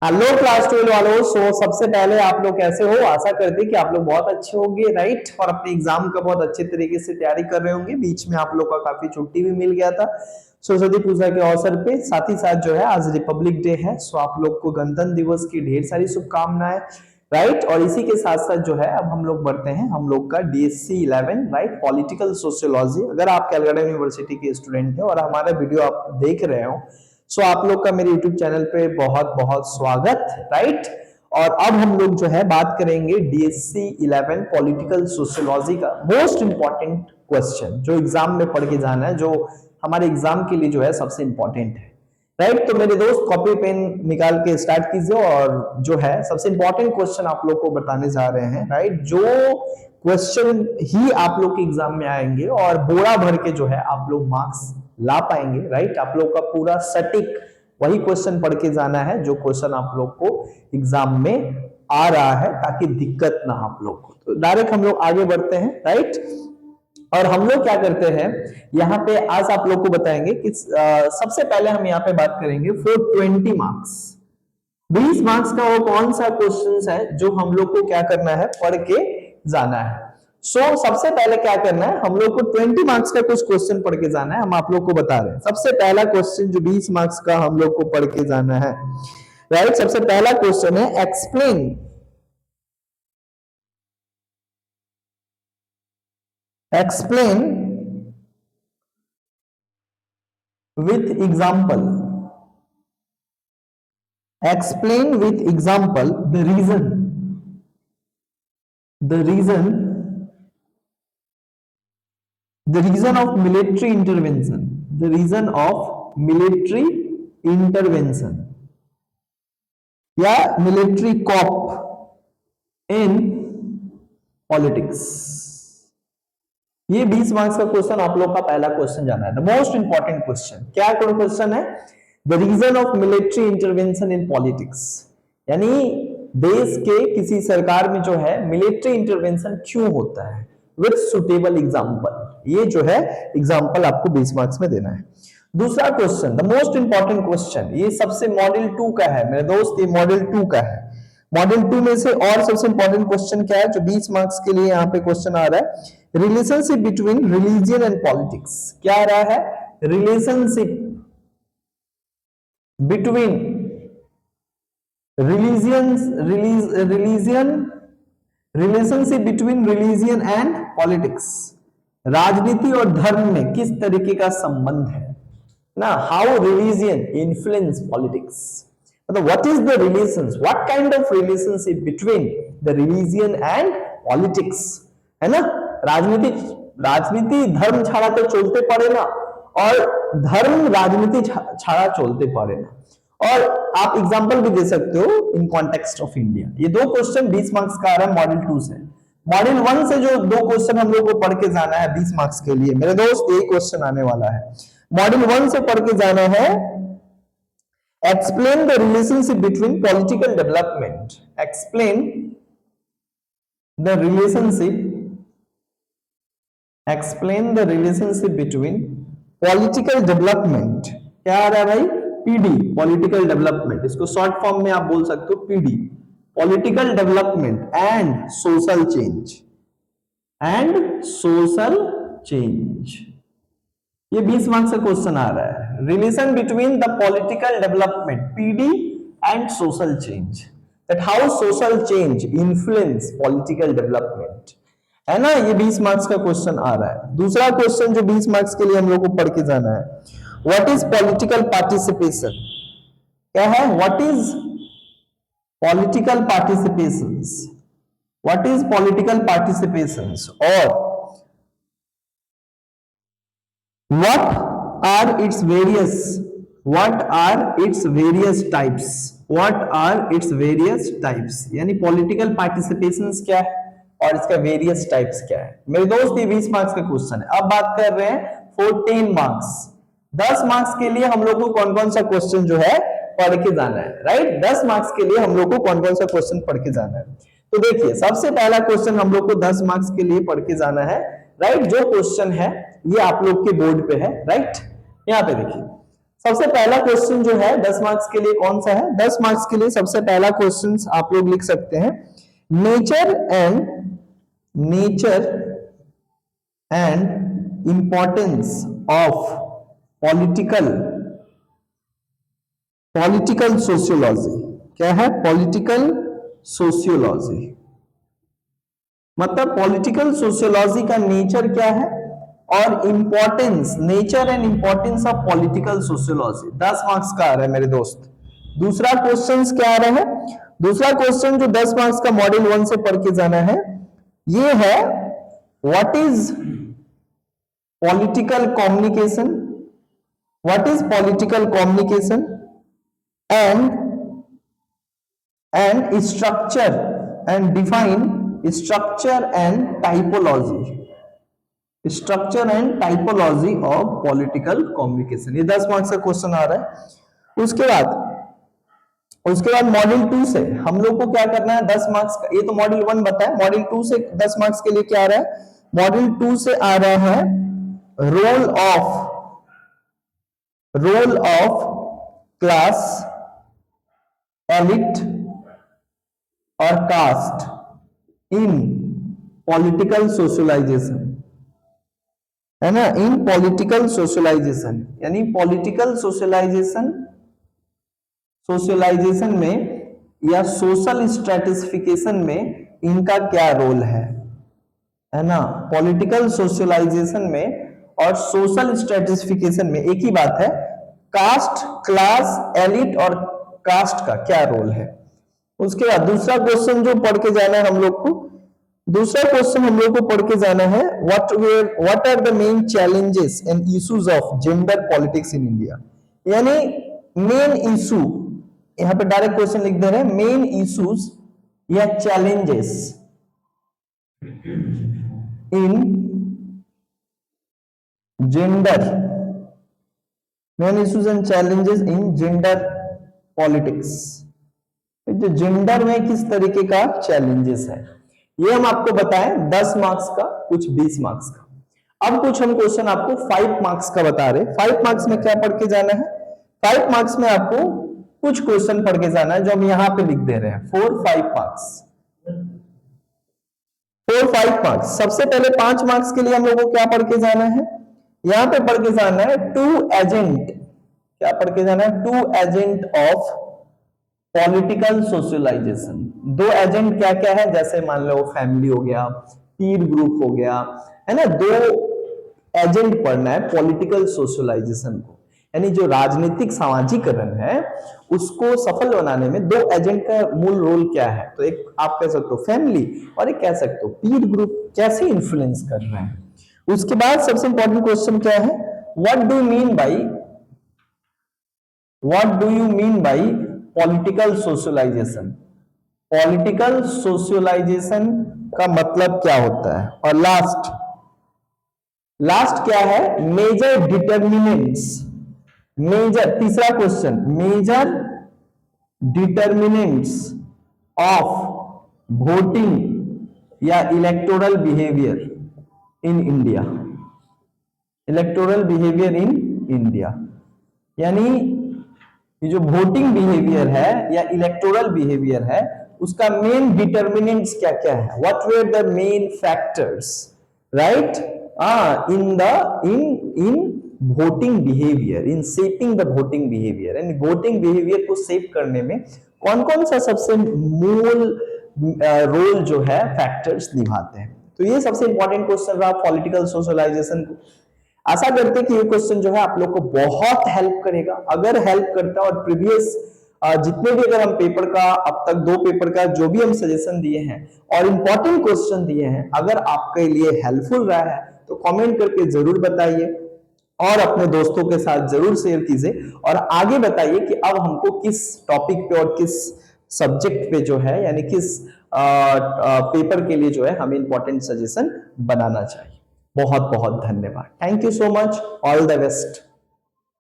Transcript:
Hello class 12 वालों। सबसे पहले आप लोग कैसे हो? आशा करते हैं कि आप लोग बहुत अच्छे होंगे, राइट, और अपने एग्जाम का बहुत अच्छे तरीके से तैयारी कर रहे होंगे। बीच में आप लोग का काफी छुट्टी भी मिल गया था सरस्वती पूजा के अवसर पे। साथ ही साथ जो है आज रिपब्लिक डे है, सो आप लोग को गणतंत्र दिवस की ढेर सारी शुभकामनाएं, राइट। और इसी के साथ साथ जो है अब हम लोग बढ़ते हैं हम लोग का DSC 11, राइट, पॉलिटिकल सोशियोलॉजी। अगर आप कैलकाटा यूनिवर्सिटी के स्टूडेंट हैं और हमारा वीडियो आप देख रहे हो, सो आप लोग का मेरे YouTube चैनल पे बहुत बहुत स्वागत, राइट। और अब हम लोग जो है बात करेंगे DSC 11 पॉलिटिकल सोशियोलॉजी का मोस्ट इंपॉर्टेंट क्वेश्चन जो एग्जाम में पढ़ के जाना है, जो हमारे एग्जाम के लिए जो है सबसे इंपॉर्टेंट है, राइट। तो मेरे दोस्त कॉपी पेन निकाल के स्टार्ट कीजिए और जो है सबसे इंपॉर्टेंट क्वेश्चन आप लोग को बताने जा रहे हैं, राइट। जो क्वेश्चन ही आप लोग के एग्जाम में आएंगे और बोरा भर के जो है आप लोग मार्क्स ला पाएंगे, राइट। आप लोग का पूरा सटीक वही क्वेश्चन पढ़ के जाना है जो क्वेश्चन आप लोग को एग्जाम में आ रहा है, ताकि दिक्कत ना आप लोग को। तो डायरेक्ट हम लोग आगे बढ़ते हैं, राइट। और हम लोग क्या करते हैं यहाँ पे, आज आप लोग को बताएंगे कि सबसे पहले हम यहाँ पे बात करेंगे फॉर 20 मार्क्स, 20 मार्क्स का वो कौन सा क्वेश्चन है जो हम लोग को क्या करना है, पढ़ के जाना है। सबसे पहले क्या करना है, हम लोग को 20 मार्क्स का कुछ क्वेश्चन पढ़ के जाना है। हम आप लोग को बता रहे हैं सबसे पहला क्वेश्चन जो 20 मार्क्स का हम लोग को पढ़ के जाना है, राइट। सबसे पहला क्वेश्चन है explain with example, explain with example the reason of military intervention, the reason of military intervention या military cop in politics। ये 20 मार्क्स का क्वेश्चन आप लोग का पहला क्वेश्चन जाना है, द मोस्ट इंपॉर्टेंट क्वेश्चन। क्या क्वेश्चन है? The reason of military intervention in politics, यानी देश के किसी सरकार में जो है मिलिट्री इंटरवेंशन क्यों होता है, विद सुटेबल एग्जांपल। ये जो है एग्जांपल आपको 20 मार्क्स में देना है। दूसरा question, the most important question, ये सबसे मॉडल 2 का है मेरे दोस्त, ये मॉडल 2 का है। मॉडल 2 में से और सबसे इंपॉर्टेंट क्वेश्चन क्या है जो 20 मार्क्स के लिए यहाँ पे क्वेश्चन आ रहा है, relationship between religion and politics. क्या आ रहा है? Relationship between relationship between religion and politics. राजनीति और धर्म में किस तरीके का संबंध है ना, हाउ रिलीजन इन्फ्लुएंस पॉलिटिक्स। मतलब what is the relations, what kind of relationship between the religion and politics, है ना। राजनीति धर्म छाड़ा तो चलते पड़े ना, और धर्म राजनीति छाड़ा चलते पड़े ना। और आप एग्जांपल भी दे सकते हो इन कॉन्टेक्स्ट ऑफ इंडिया। ये दो क्वेश्चन 20 मार्क्स का आ रहा है मॉडल 2 से। मॉडल 1 से जो दो क्वेश्चन हम लोग को पढ़ के जाना है 20 मार्क्स के लिए, मेरे दोस्त यही क्वेश्चन आने वाला है। मॉडल 1 से पढ़ के जाना है, explain the relationship between political development, explain the relationship between political development। क्या आ रहा है भाई? PD, political development, इसको शॉर्ट फॉर्म में आप बोल सकते हो PD, political development and social change। ये 20 मार्क्स का क्वेश्चन आ रहा है, relation between the political development PD and social change, that how social change influence political development, है ना। ये 20 मार्क्स का क्वेश्चन आ रहा है। दूसरा क्वेश्चन जो 20 मार्क्स के लिए हम लोग को पढ़ के जाना है, व्हाट इज पॉलिटिकल पार्टिसिपेशन। क्या है? What is political participations, what is political participations, और what are its types, यानी पॉलिटिकल पार्टिसिपेशंस क्या है और इसका वेरियस टाइप्स क्या है। मेरे दोस्त ये 20 मार्क्स का क्वेश्चन है। अब बात कर रहे हैं 14 मार्क्स, 10 मार्क्स के लिए हम लोग को कौन कौन सा क्वेश्चन जो है पढ़ के जाना है, राइट। 10 मार्क्स के लिए हम लोग को कौन कौन सा क्वेश्चन पढ़ के जाना है। तो देखिए सबसे पहला क्वेश्चन हम लोग को 10 मार्क्स के लिए पढ़ के जाना है, राइट। जो क्वेश्चन है ये आप लोग के बोर्ड पे है, राइट। यहाँ पे देखिए सबसे पहला क्वेश्चन जो है 10 मार्क्स के लिए कौन सा है? 10 मार्क्स के लिए सबसे पहला क्वेश्चन आप लोग लिख सकते हैं, nature and importance of political sociology. क्या है? Political sociology. मतलब पॉलिटिकल सोशियोलॉजी का नेचर क्या है और importance, nature and importance of political sociology. 10 marks का आ रहा है मेरे दोस्त। दूसरा क्वेश्चन क्या आ रहा है? दूसरा क्वेश्चन जो 10 मार्क्स का मॉड्यूल 1 से पढ़ के जाना है, ये है what is political communication, what is political communication and structure and define structure and typology of political communication. ये 10 मार्क्स का क्वेश्चन आ रहा है। उसके बाद मॉड्यूल 2 से हम लोग को क्या करना है? 10 मार्क्स का, ये तो मॉड्यूल 1 बताया, मॉड्यूल 2 से 10 मार्क्स के लिए क्या आ रहा है? मॉड्यूल 2 से आ रहा है रोल ऑफ क्लास, एलिट और कास्ट इन पॉलिटिकल सोशलाइजेशन, है ना? इन पॉलिटिकल सोशलाइजेशन, यानी पॉलिटिकल सोशलाइजेशन में या सोशल स्ट्रेटिफिकेशन में इनका क्या रोल है ना? पॉलिटिकल सोशलाइजेशन में और सोशल स्ट्रेटिफिकेशन में एक ही बात है, कास्ट, क्लास, एलिट और कास्ट का क्या रोल है। उसके बाद दूसरा क्वेश्चन जो पढ़ के जाना है हम लोग को, पढ़ के जाना है, what are the main challenges and issues of gender politics in India. यानी मेन इशू, यहां पे डायरेक्ट क्वेश्चन लिख दे रहे हैं, मेन इश्यूज या challenges in gender, main issues and challenges in gender politics. जो जेंडर में किस तरीके का चैलेंजेस है, ये हम आपको बताएं। 10 मार्क्स का, कुछ 20 मार्क्स का। अब कुछ हम क्वेश्चन आपको 5 मार्क्स का बता रहे। 5 मार्क्स में क्या पढ़ के जाना है? 5 मार्क्स में आपको कुछ क्वेश्चन पढ़ के जाना है जो हम यहां पे लिख दे रहे हैं। 4-5 मार्क्स, 4-5 मार्क्स। सबसे पहले 5 मार्क्स के लिए हम लोगों को क्या पढ़ के जाना है? यहां पे पढ़ के जाना है टू एजेंट। क्या पढ़ के जाना है? Two agent of political socialisation. 2 agent क्या क्या है? जैसे मान लो फैमिली हो गया, पीर ग्रुप हो गया, है ना? 2 एजेंट पढ़ना है पॉलिटिकल सोशलाइजेशन को, यानी जो राजनीतिक सामाजिकरण है उसको सफल बनाने में 2 एजेंट का मूल रोल क्या है? तो एक आप कह सकते हो फैमिली, और एक कह सकते हो पीर ग्रुप कैसे इन्फ्लुएंस कर रहे हैं। उसके बाद सबसे इंपॉर्टेंट क्वेश्चन क्या है? What do you mean by political socialization. Political socialization का मतलब क्या होता है? और लास्ट क्या है? मेजर डिटर्मिनेंट्स, तीसरा question, major determinants of voting या electoral behaviour in India. Electoral behaviour in India, यानी ये जो वोटिंग बिहेवियर है या इलेक्टोरल बिहेवियर है उसका मेन डिटर्मिनेंट्स क्या क्या है? What were the main factors, right, in voting behaviour, in shaping the voting behaviour. And voting behaviour को शेप करने में कौन कौन सा सबसे मूल रोल जो है फैक्टर्स निभाते हैं। तो ये सबसे इंपॉर्टेंट क्वेश्चन रहा पॉलिटिकल सोशलाइजेशन को। आशा करते हैं कि ये क्वेश्चन जो है आप लोग को बहुत हेल्प करेगा। अगर हेल्प करता और प्रीवियस जितने भी अगर हम पेपर का अब तक 2 पेपर का जो भी हम सजेशन दिए हैं और इंपॉर्टेंट क्वेश्चन दिए हैं, अगर आपके लिए हेल्पफुल रहा है तो कमेंट करके जरूर बताइए और अपने दोस्तों के साथ जरूर शेयर कीजिए और आगे बताइए कि अब हमको किस टॉपिक पे और किस सब्जेक्ट पे जो है, यानी किस पेपर के लिए जो है हमें इंपॉर्टेंट सजेशन बनाना चाहिए। बहुत बहुत धन्यवाद। Thank you so much. All the best.